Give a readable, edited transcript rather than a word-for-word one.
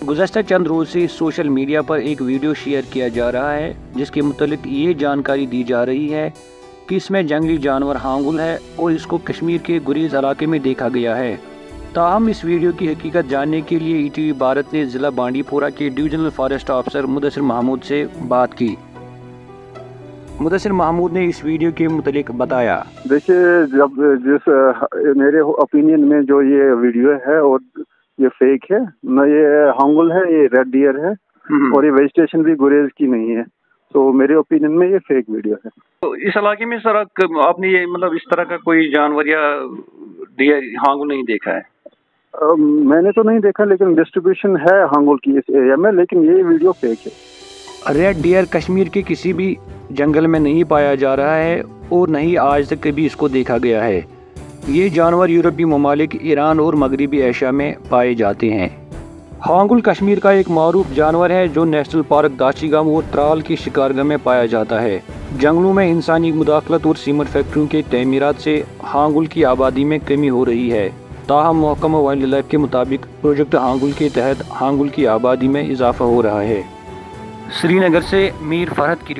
गुज़श्ता चंद रोज़ से social media पर एक वीडियो शेयर किया जा रहा है जिसके मुतालिक ये जानकारी दी जा रही है कि इसमें जंगली जानवर हांगुल है और इसको कश्मीर के गुरेज इलाके में देखा गया है। ताहम इस वीडियो की हकीकत जानने के लिए ईटीवी भारत ने ज़िला बांडीपोरा के divisional forest officer Mudassir Mahmood से बात की। मुदस्सिर महमूद ने इस वीडियो के मुतालिक बताया। देखिए, जब मेरे ओपिनियन में जो ये वीडियो है और ये फेक है न, ये हांगुल है, ये रेड डियर है और ये वेजिटेशन भी गुरेज की नहीं है। तो मेरे ओपिनियन में ये फेक वीडियो है। तो इस इलाके में सर आपने ये मतलब इस तरह का कोई जानवर या डियर हांगुल नहीं देखा है? मैंने तो नहीं देखा, लेकिन डिस्ट्रीब्यूशन है हांगुल की इस एरिया में, लेकिन ये वीडियो फेक है। रेड डियर कश्मीर के किसी भी जंगल में नहीं पाया जा रहा है और नहीं आज तक कभी इसको देखा गया है। ये जानवर यूरोपीय ममालिक, ईरान और मगरबी एशिया में पाए जाते हैं। हांगुल कश्मीर का एक मारूफ जानवर है जो नेशनल पार्क दाचीगाम और त्राल की शिकारगाह में पाया जाता है। जंगलों में इंसानी मुदाखलत और सीमेंट फैक्ट्रियों के तमीरात से हांगुल की आबादी में कमी हो रही है। ताहम महकमा वाइल्ड लाइफ के मुताबिक प्रोजेक्ट हांगुल के तहत हांगुल की आबादी में इजाफा हो रहा है। श्रीनगर से मीर फरहत की